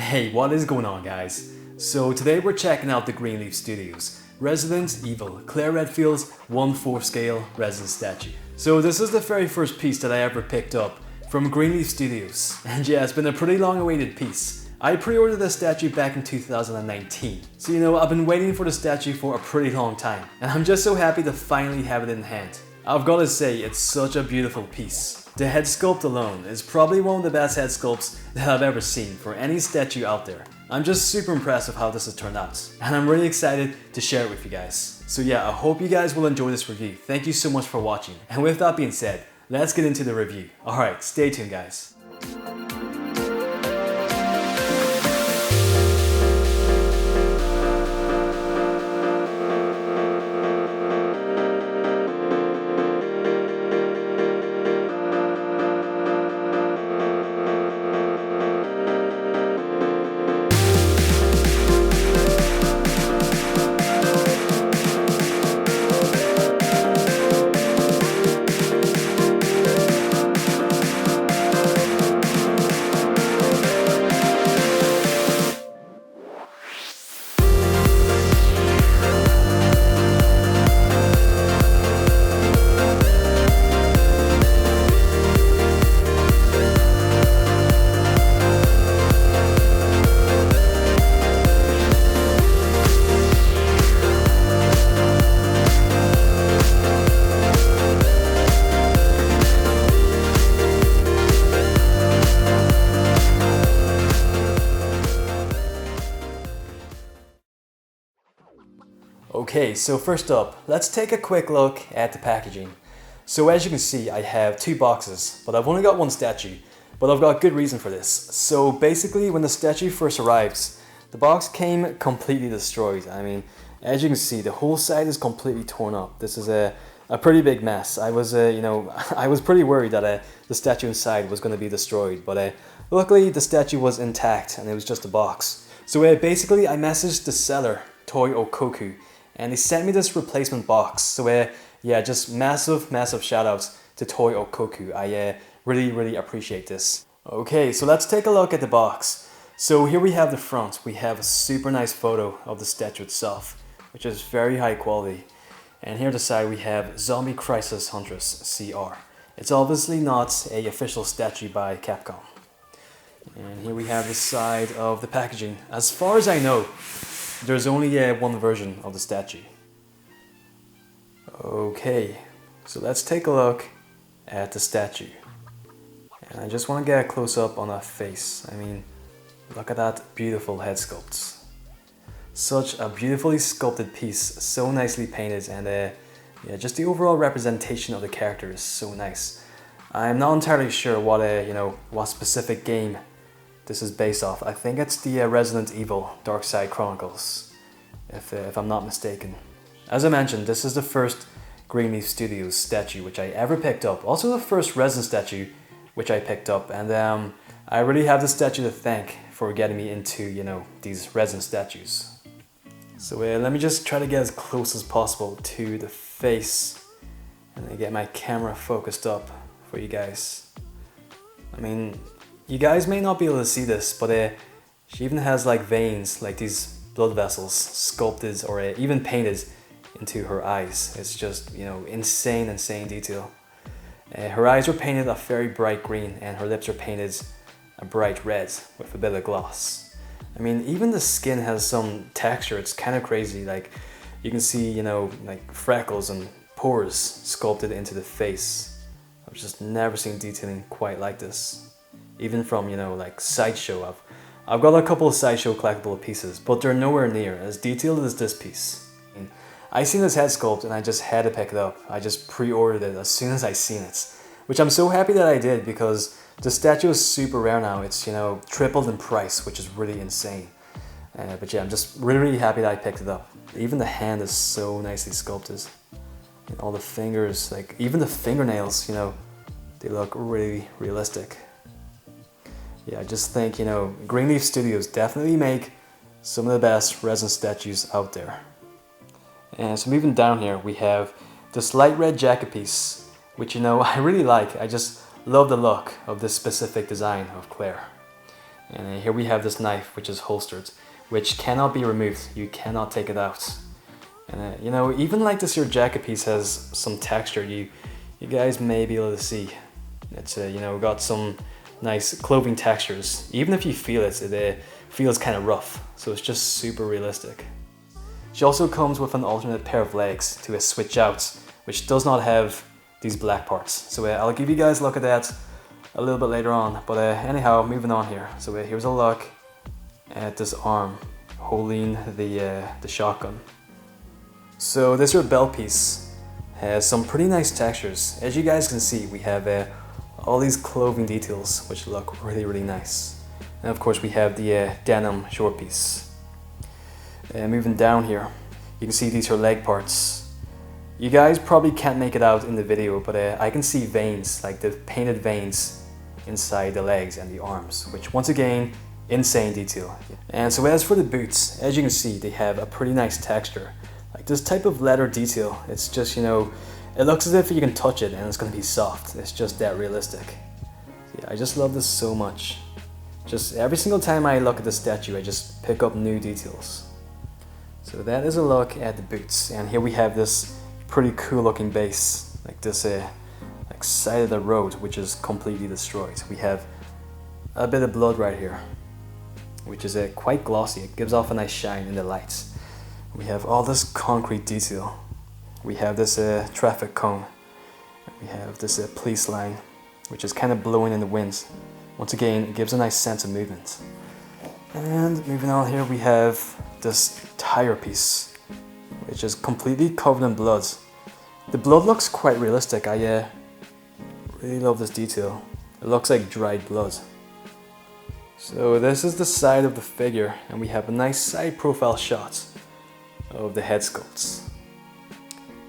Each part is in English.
Hey, what is going on, guys? So today we're checking out the Greenleaf Studios Resident Evil Claire Redfield's 1/4 scale resin statue. So this is the very first piece that I ever picked up from Greenleaf Studios, and yeah, it's been a pretty long awaited piece. I pre-ordered this statue back in 2019, so I've been waiting for the statue for a pretty long time, and I'm just so happy to finally have it in hand. I've got to say, it's such a beautiful piece. The head sculpt alone is probably one of the best head sculpts that I've ever seen for any statue out there. I'm just super impressed with how this has turned out, and I'm really excited to share it with you guys. So yeah, I hope you guys will enjoy this review. Thank you so much for watching, and with that being said, let's get into the review. Alright, stay tuned guys. Okay, so first up, let's take a quick look at the packaging. So as you can see, I have two boxes, but I've only got one statue, but I've got good reason for this. So basically, when the statue first arrives, the box came completely destroyed. I mean, as you can see, the whole side is completely torn up. This is a pretty big mess. I was, I was pretty worried that the statue inside was going to be destroyed, but luckily the statue was intact and it was just a box. So basically, I messaged the seller, Toy Okoku, and they sent me this replacement box. So yeah, just massive shout outs to Toy Okoku. I really appreciate this. Okay, so let's take a look at the box. So here we have the front. We have a super nice photo of the statue itself, which is very high quality. And here at the side we have Zombie Crisis Huntress CR. It's obviously not an official statue by Capcom. And here we have the side of the packaging. As far as I know, there's only one version of the statue. Okay, so let's take a look at the statue. And I just want to get a close up on that face. I mean, look at that beautiful head sculpt. Such a beautifully sculpted piece, so nicely painted, and yeah, just the overall representation of the character is so nice. I'm not entirely sure what specific game this is based off. I think it's the Resident Evil Dark Side Chronicles, if I'm not mistaken. As I mentioned, this is the first Greenleaf Studios statue which I ever picked up. Also the first resin statue which I picked up, and I really have the statue to thank for getting me into, these resin statues. So let me just try to get as close as possible to the face and then get my camera focused up for you guys. I mean, you guys may not be able to see this, but she even has like veins, like these blood vessels sculpted or even painted into her eyes. It's just, insane detail. Her eyes are painted a very bright green and her lips are painted a bright red with a bit of gloss. I mean, even the skin has some texture. It's kind of crazy. Like you can see, like freckles and pores sculpted into the face. I've just never seen detailing quite like this. Even from, like Sideshow. I've got a couple of Sideshow collectible pieces, but they're nowhere near as detailed as this piece. I seen this head sculpt and I just had to pick it up. I just pre-ordered it as soon as I seen it, which I'm so happy that I did because the statue is super rare now. It's, tripled in price, which is really insane. But yeah, I'm just really happy that I picked it up. Even the hand is so nicely sculpted. And all the fingers, like even the fingernails, they look really realistic. Yeah, I just think, Greenleaf Studios definitely make some of the best resin statues out there. And so moving down here, we have this light red jacket piece, which I really like. I just love the look of this specific design of Claire. And here we have this knife, which is holstered, which cannot be removed. You cannot take it out. And you know, even like this here jacket piece has some texture. You guys may be able to see. It's you know, got some nice clothing textures. Even if you feel it, it feels kind of rough. So it's just super realistic. She also comes with an alternate pair of legs to switch out, which does not have these black parts. So I'll give you guys a look at that a little bit later on. But anyhow, moving on here. So here's a look at this arm holding the shotgun. So this here belt piece has some pretty nice textures. As you guys can see, we have all these clothing details which look really, really nice. And of course we have the denim short piece. Moving down here, you can see these are leg parts. You guys probably can't make it out in the video, but I can see veins, like the painted veins inside the legs and the arms, which once again, insane detail. And so as for the boots, as you can see, they have a pretty nice texture. Like this type of leather detail, it's just, you know, it looks as if you can touch it and it's going to be soft. It's just that realistic. Yeah, I just love this so much. Just every single time I look at the statue, I just pick up new details. So that is a look at the boots, and here we have this pretty cool looking base, like this like side of the road, which is completely destroyed. We have a bit of blood right here, which is quite glossy. It gives off a nice shine in the lights. We have all this concrete detail. We have this traffic cone. We have this police line, which is kind of blowing in the wind. Once again, it gives a nice sense of movement. And moving on here, we have this tire piece, which is completely covered in blood. The blood looks quite realistic. I really love this detail. It looks like dried blood. So this is the side of the figure, and we have a nice side profile shot of the head sculpts.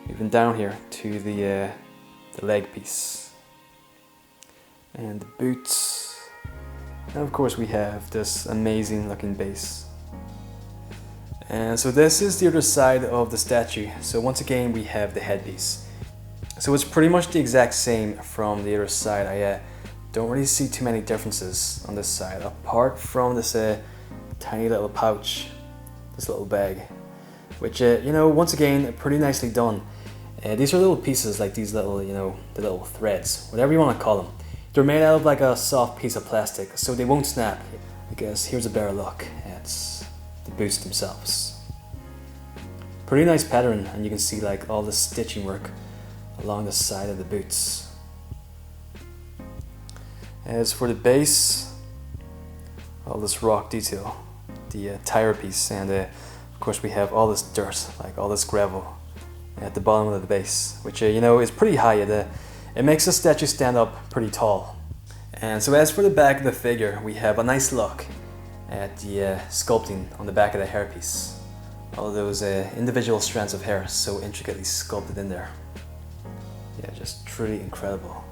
Moving down here to the leg piece and the boots. And of course we have this amazing looking base. And so this is the other side of the statue. So once again we have the headpiece. So it's pretty much the exact same from the other side. I don't really see too many differences on this side, apart from this tiny little pouch, this little bag, which you know, once again, pretty nicely done. These are little pieces, like these little, you know, the little threads, whatever you want to call them. They're made out of like a soft piece of plastic, so they won't snap. I guess here's a better look at the boots themselves. Pretty nice pattern, and you can see like all the stitching work along the side of the boots. As for the base, all this rock detail, the tire piece, and of course we have all this dirt, like all this gravel at the bottom of the base, which you know, is pretty high. It makes the statue stand up pretty tall. And so as for the back of the figure, we have a nice look at the sculpting on the back of the hairpiece. All those individual strands of hair so intricately sculpted in there. Yeah, just truly incredible.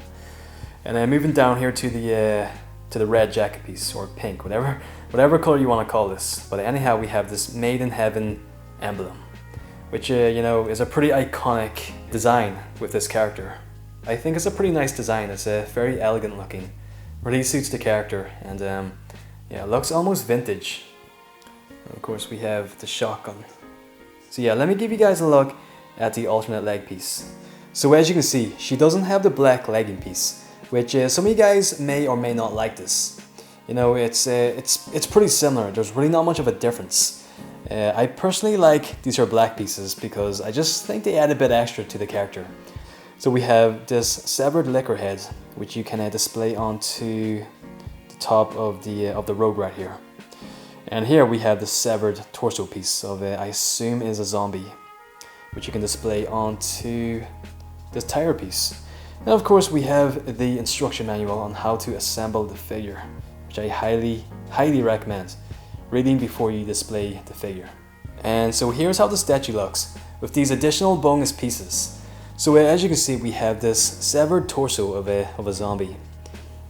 And then moving down here to the red jacket piece, or pink, whatever color you want to call this. But anyhow, we have this Made in Heaven emblem, which you know, is a pretty iconic design with this character. I think it's a pretty nice design. It's very elegant looking, really suits the character, and yeah, it looks almost vintage. And of course we have the shotgun. So yeah, let me give you guys a look at the alternate leg piece. So as you can see, she doesn't have the black legging piece, which some of you guys may or may not like this. You know, it's pretty similar. There's really not much of a difference. I personally like these are black pieces because I just think they add a bit extra to the character. So we have this severed liquor head, which you can display onto the top of the robe right here. And here we have the severed torso piece of I assume is a zombie, which you can display onto this tire piece. And of course we have the instruction manual on how to assemble the figure, which I highly recommend reading before you display the figure. And so here's how the statue looks with these additional bonus pieces. So as you can see, we have this severed torso of a zombie.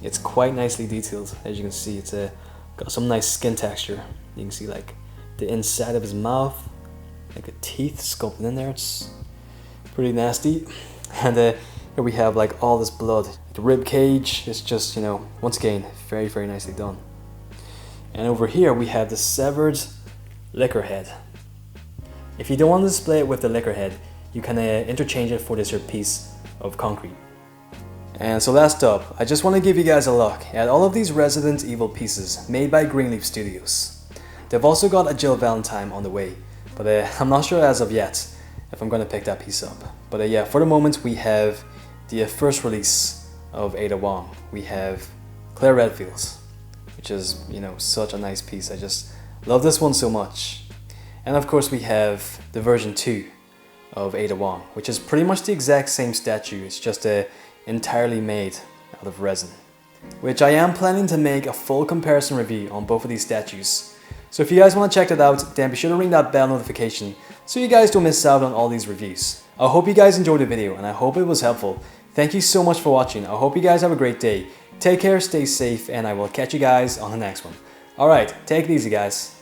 It's quite nicely detailed. As you can see, it's got some nice skin texture. You can see like the inside of his mouth, like the teeth sculpted in there. It's pretty nasty. And here we have like all this blood. The rib cage is just, you know, once again, very, very nicely done. And over here we have the severed liquor head. If you don't want to display it with the liquor head, you can interchange it for this here piece of concrete. And so last up, I just want to give you guys a look at all of these Resident Evil pieces made by Greenleaf Studios. They've also got a Jill Valentine on the way, but I'm not sure as of yet if I'm going to pick that piece up. But yeah, for the moment we have the first release of Ada Wong. We have Claire Redfield, which is, you know, such a nice piece. I just love this one so much. And of course we have the version 2 of Ada Wong, which is pretty much the exact same statue. It's just entirely made out of resin, which I am planning to make a full comparison review on both of these statues. So if you guys want to check that out, then be sure to ring that bell notification so you guys don't miss out on all these reviews. I hope you guys enjoyed the video and I hope it was helpful. Thank you so much for watching. I hope you guys have a great day. Take care, stay safe, and I will catch you guys on the next one. Alright, take it easy guys.